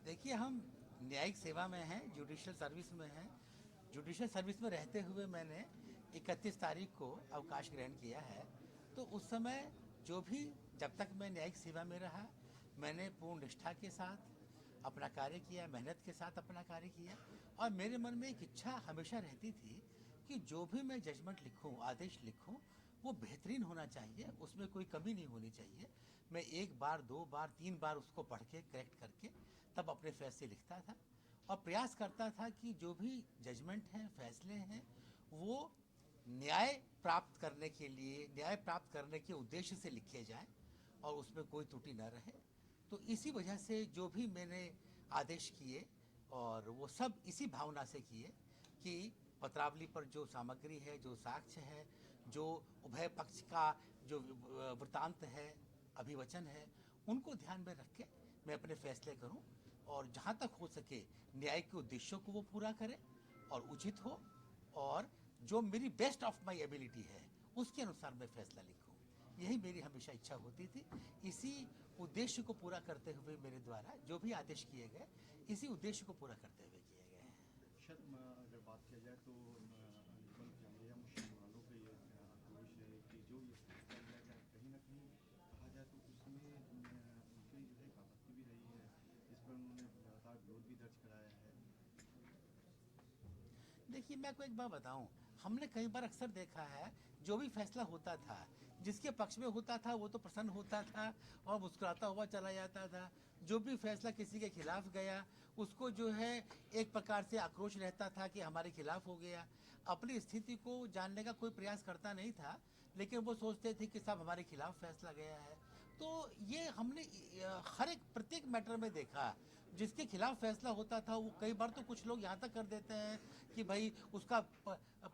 देखिए, हम न्यायिक सेवा में हैं, जुडिशियल सर्विस में हैं। जुडिशियल सर्विस में रहते हुए मैंने 31 तारीख को अवकाश ग्रहण किया है। तो उस समय जो भी, जब तक मैं न्यायिक सेवा में रहा, मैंने पूर्ण निष्ठा के साथ अपना कार्य किया, मेहनत के साथ अपना कार्य किया। और मेरे मन में एक इच्छा हमेशा रहती थी कि जो भी मैं जजमेंट लिखूं, आदेश लिखूं, वो बेहतरीन होना चाहिए, उसमें कोई कमी नहीं होनी चाहिए। मैं एक बार, दो बार, तीन बार उसको पढ़ के करेक्ट करके तब अपने फैसले लिखता था और प्रयास करता था कि जो भी जजमेंट हैं, फैसले हैं, वो न्याय प्राप्त करने के लिए, न्याय प्राप्त करने के उद्देश्य से लिखे जाएं और उसमें कोई त्रुटि न रहे। तो इसी वजह से जो भी मैंने आदेश किए, और वो सब इसी भावना से किए कि पत्रावली पर जो सामग्री है, जो साक्ष्य है, जो उभय पक्ष का जो वृतांत है, अभिवचन है, उनको ध्यान में रख के मैं अपने फैसले करूं और जहां तक हो सके न्याय के उद्देश्यों को वो पूरा करे और उचित हो, और जो मेरी बेस्ट ऑफ माय एबिलिटी है उसके अनुसार मैं फैसला लिखूं। यही मेरी हमेशा इच्छा होती थी। इसी उद्देश्य को पूरा करते हुए मेरे द्वारा जो भी आदेश किए गए, इसी उद्देश्य को पूरा करते हुए किए गए हैं। अगर बात किया जाए तो मुल्क जामिया मुस्लिम वालों पे ये आक्रोश है कि जो ये फैसला लिया गया, कहीं ना कहीं कहा जाए तो उसमें उनकी जो है आपत्ति भी रही है, इस पर उन्होंने लगातार विरोध भी दर्ज कराया है। देखिए, मैं आपको एक बात बताऊं, हमने कई बार अक्सर देखा है, जो भी फैसला होता था, जिसके पक्ष में होता था वो तो प्रसन्न होता था और मुस्कुराता हुआ चला जाता था। जो भी फैसला किसी के खिलाफ गया, उसको जो है एक प्रकार से आक्रोश रहता था कि हमारे खिलाफ हो गया। अपनी स्थिति को जानने का कोई प्रयास करता नहीं था, लेकिन वो सोचते थे कि साहब हमारे खिलाफ फैसला गया है। तो ये हमने हर एक प्रत्येक मैटर में देखा, जिसके खिलाफ फैसला होता था वो कई बार तो कुछ लोग यहाँ तक कर देते हैं कि भाई उसका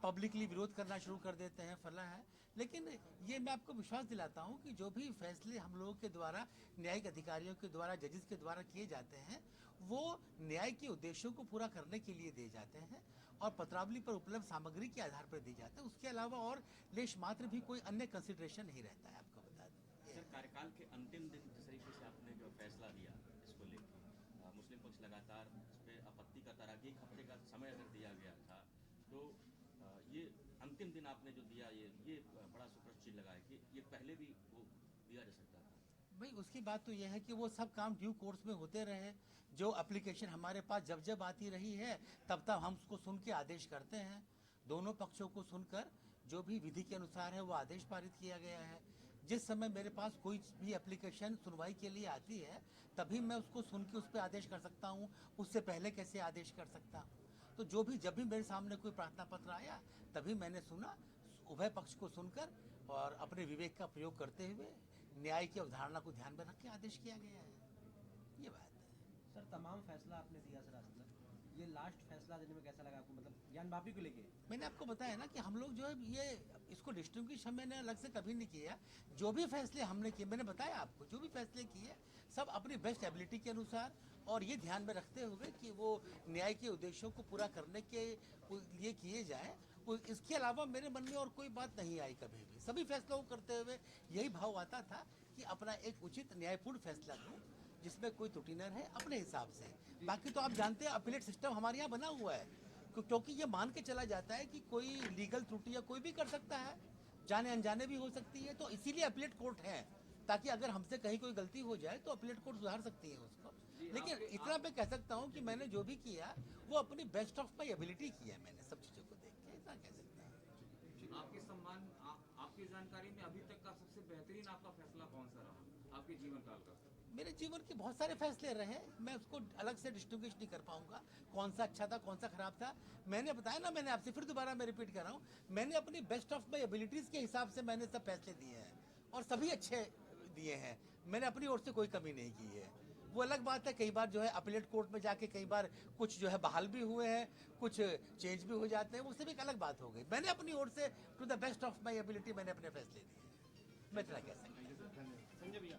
पब्लिकली विरोध करना शुरू कर देते हैं, फला है। लेकिन ये मैं आपको विश्वास दिलाता हूँ कि जो भी फैसले हम लोगों के द्वारा, न्यायिक अधिकारियों के द्वारा, जजेस के द्वारा किए जाते हैं, वो न्याय के उद्देश्यों को पूरा करने के लिए दिए जाते हैं और पत्रावली पर उपलब्ध सामग्री के आधार पर दिए जाते हैं। उसके अलावा और लेश मात्र भी कोई अन्य कंसिडरेशन नहीं रहता है, आपको बता दूं। सर, कार्यकाल के अंतिम दिन जिस तरीके से आपने जो फैसला दिया इसको लेकर, मुस्लिम पक्ष लगातार इस पर आपत्ति करता रहा कि एक हफ्ते का समय अगर दिया गया था, तो ये अंतिम दिन आपने जो दिया, ये बड़ा सुप्रश्चित लगा है कि ये पहले भी वो दिया जा सकता था। भाई, उसकी बात तो यह है कि वो सब काम ड्यू कोर्स में होते रहे। जो एप्लीकेशन हमारे पास जब जब आती रही है, तब तब हम उसको सुन के आदेश करते हैं। दोनों पक्षों को सुनकर जो भी विधि के अनुसार है वो आदेश पारित किया गया है। जिस समय मेरे पास कोई भी एप्लीकेशन सुनवाई के लिए आती है, तभी मैं उसको सुन के उस पर आदेश कर सकता हूँ। उससे पहले कैसे आदेश कर सकता हूँ? तो जो भी, जब भी मेरे सामने कोई प्रार्थना पत्र आया, तभी मैंने सुना, उभय पक्ष को सुनकर और अपने विवेक का प्रयोग करते हुए न्याय की अवधारणा को ध्यान में रख के आदेश किया गया है। ये बात है। सर, तमाम फैसला आपने दिया सर आज तक, ये लास्ट फैसला देने में कैसा लगा आपको, मतलब ज्ञान वापी को लेके? मैंने आपको बताया ना कि हम लोग जो है ये इसको डिस्टिंग्विश मैंने अलग से कभी नहीं किया। जो भी फैसले हमने किए, मैंने बताया आपको, जो भी फैसले किए सब अपनी बेस्ट एबिलिटी के अनुसार और ये ध्यान में रखते हुए कि वो न्याय के उद्देश्यों को पूरा करने के लिए किए जाए। इसके अलावा मेरे मन में और कोई बात नहीं आई कभी भी। सभी फैसलों को करते हुए यही भाव आता था कि अपना एक उचित न्यायपूर्ण फैसला दूं जिसमें कोई त्रुटि न रहे, अपने हिसाब से। बाकी तो आप जानते हैं अपीलेट सिस्टम हमारे यहाँ बना हुआ है, क्योंकि ये मान के चला जाता है कि कोई लीगल त्रुटि या कोई भी कर सकता है, जाने अनजाने भी हो सकती है। तो इसीलिए अपीलेट कोर्ट है, ताकि अगर हमसे कहीं कोई गलती हो जाए तो अपीलेट कोर्ट सुधार सकती है उसको। लेकिन इतना मैं कह सकता हूँ कि मैंने जो भी किया वो अपनी बेस्ट ऑफ माई एबिलिटी किया, मैंने सब चीज़ों को देख के, इतना कह सकता हूँ। आपके सम्मान, आपकी जानकारी में अभी तक का सबसे बेहतरीन आपका फैसला कौन सा रहा आपके जीवन काल का? मेरे जीवन के बहुत सारे फैसले रहे, मैं उसको अलग से डिस्टिंग्विश नहीं कर पाऊंगा कौन सा अच्छा था, कौन सा खराब था। मैंने बताया ना, मैंने आपसे फिर दोबारा मैं रिपीट कर रहा हूँ, मैंने अपनी बेस्ट ऑफ माई एबिलिटीज के हिसाब से मैंने सब फैसले दिए हैं और सभी अच्छे दिए हैं। मैंने अपनी ओर से कोई कमी नहीं की है। वो अलग बात है, कई बार जो है अपीलेट कोर्ट में जाके कई बार कुछ जो है बहाल भी हुए हैं, कुछ चेंज भी हो जाते हैं, वो सब एक अलग बात हो गई। मैंने अपनी ओर से to the best of my ability मैंने अपने फैसले दिए, मैं इतना कह सकता हूँ। संजय भैया।